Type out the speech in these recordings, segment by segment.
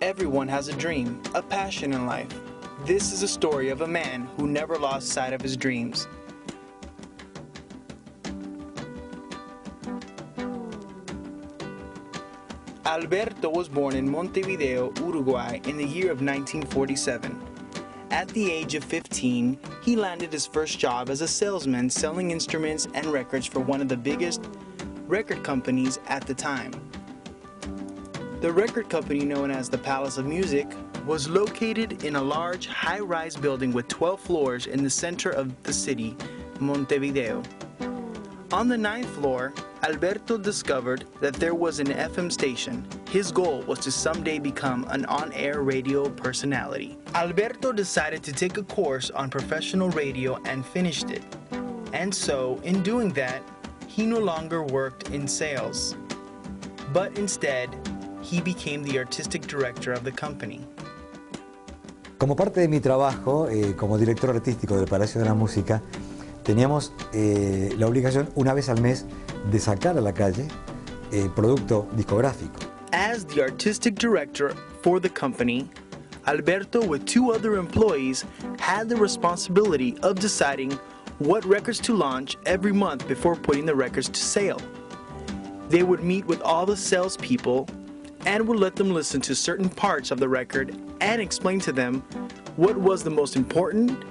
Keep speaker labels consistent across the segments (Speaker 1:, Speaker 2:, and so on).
Speaker 1: Everyone has a dream, a passion in life. This is a story of a man who never lost sight of his dreams. Alberto was born in Montevideo, Uruguay in the year of 1947. At the age of 15, he landed his first job as a salesman selling instruments and records for one of the biggest record companies at the time. The record company, known as the Palace of Music, was located in a large high-rise building with 12 floors in the center of the city, Montevideo. On the 9th floor, Alberto discovered that there was an FM station. His goal was to someday become an on-air radio personality. Alberto decided to take a course on professional radio and finished it. And so, in doing that, he no longer worked in sales, but instead, he became the artistic director of the company.
Speaker 2: Como parte de mi trabajo como director artístico del Palacio de la Música, teníamos la obligación una vez al mes de sacar a la calle producto discográfico.
Speaker 1: As the artistic director for the company, Alberto, with 2 other employees, had the responsibility of deciding what records to launch every month before putting the records to sale. They would meet with all the salespeople and would let them listen to certain parts of the record and explain to them what was the most important,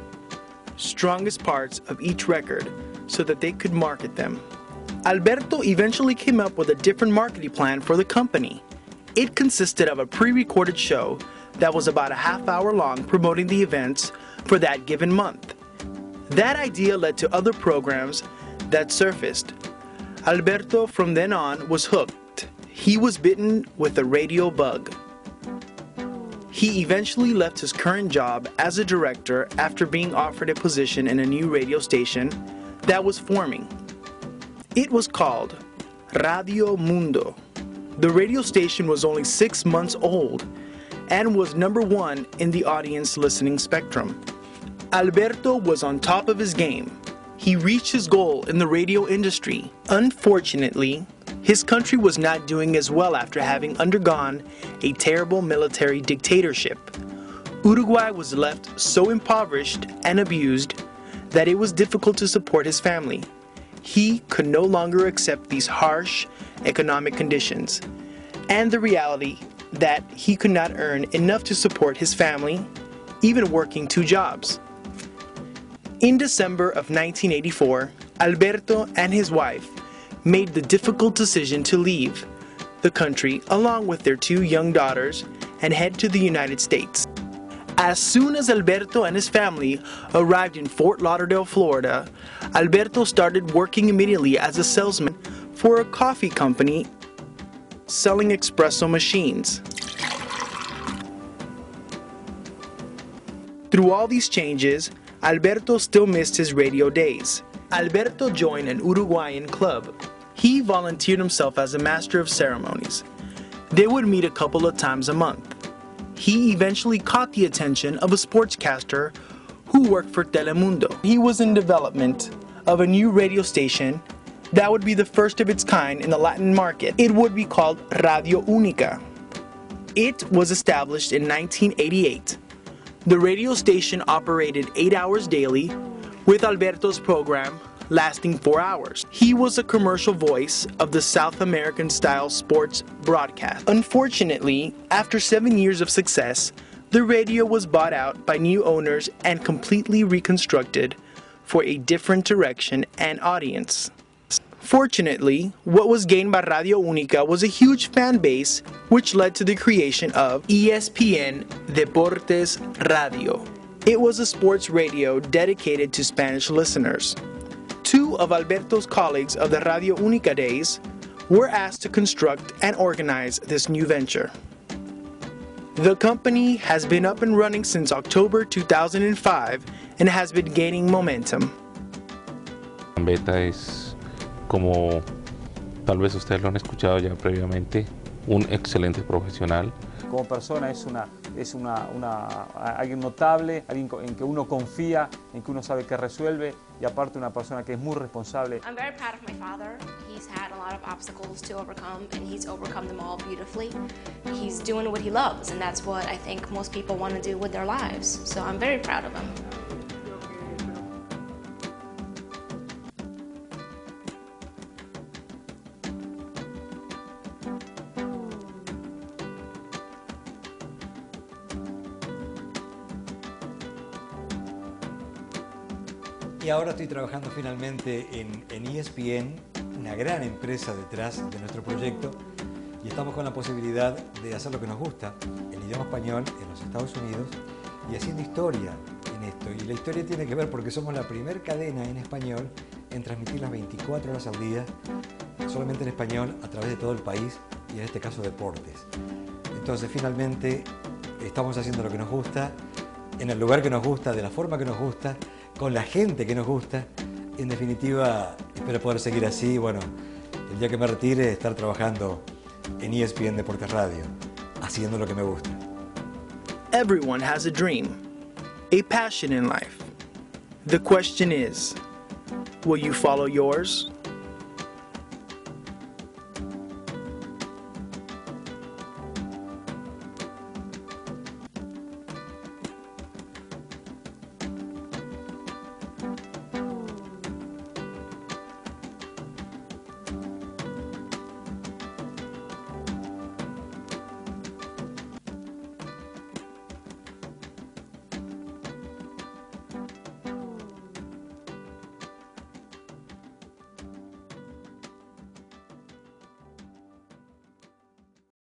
Speaker 1: strongest parts of each record so that they could market them. Alberto eventually came up with a different marketing plan for the company. It consisted of a pre-recorded show that was about a half-hour long promoting the events for that given month. That idea led to other programs that surfaced. Alberto from then on was hooked. He was bitten with a radio bug. He eventually left his current job as a director after being offered a position in a new radio station that was forming. It was called Radio Mundo. The radio station was only 6 months old and was #1 in the audience listening spectrum. Alberto was on top of his game. He reached his goal in the radio industry. Unfortunately, his country was not doing as well after having undergone a terrible military dictatorship. Uruguay was left so impoverished and abused that it was difficult to support his family. He could no longer accept these harsh economic conditions and the reality that he could not earn enough to support his family, even working 2 jobs. In December of 1984, Alberto and his wife made the difficult decision to leave the country along with their 2 young daughters and head to the United States. As soon as Alberto and his family arrived in Fort Lauderdale, Florida, Alberto started working immediately as a salesman for a coffee company selling espresso machines. Through all these changes, Alberto still missed his radio days. Alberto joined an Uruguayan club. He volunteered himself as a master of ceremonies. They would meet a couple of times a month. He eventually caught the attention of a sportscaster who worked for Telemundo. He was in development of a new radio station that would be the first of its kind in the Latin market. It would be called Radio Única. It was established in 1988. The radio station operated 8 hours daily, with Alberto's program lasting 4 hours. He was a commercial voice of the South American-style sports broadcast. Unfortunately, after 7 years of success, the radio was bought out by new owners and completely reconstructed for a different direction and audience. Fortunately, what was gained by Radio Única was a huge fan base, which led to the creation of ESPN Deportes Radio. It was a sports radio dedicated to Spanish listeners. 2 of Alberto's colleagues of the Radio Única days were asked to construct and organize this new venture. The company has been up and running since October 2005 and has been gaining momentum.
Speaker 3: Beta es, como tal vez ustedes lo han escuchado ya previamente, un excelente profesional.
Speaker 4: Como persona es alguien notable, alguien en que uno confía, en que uno sabe que resuelve y aparte una persona que es muy responsable.
Speaker 5: I'm very proud of my father. He's had a lot of obstacles to overcome, and he's overcome them all beautifully. He's doing what he loves, and that's what I think most people want to do with their lives. So I'm very proud of him.
Speaker 2: Y ahora estoy trabajando finalmente en ESPN, una gran empresa detrás de nuestro proyecto, y estamos con la posibilidad de hacer lo que nos gusta, el idioma español en los Estados Unidos, y haciendo historia en esto. Y la historia tiene que ver porque somos la primera cadena en español en transmitir las 24 horas al día, solamente en español, a través de todo el país, y en este caso deportes. Entonces finalmente estamos haciendo lo que nos gusta, en el lugar que nos gusta, de la forma que nos gusta, con la gente que nos gusta. En definitiva, espero poder seguir así. Bueno, el día que me retire, estar trabajando en ESPN Deportes Radio, haciendo lo que me gusta.
Speaker 1: Everyone has a dream, a passion in life. The question is, will you follow yours?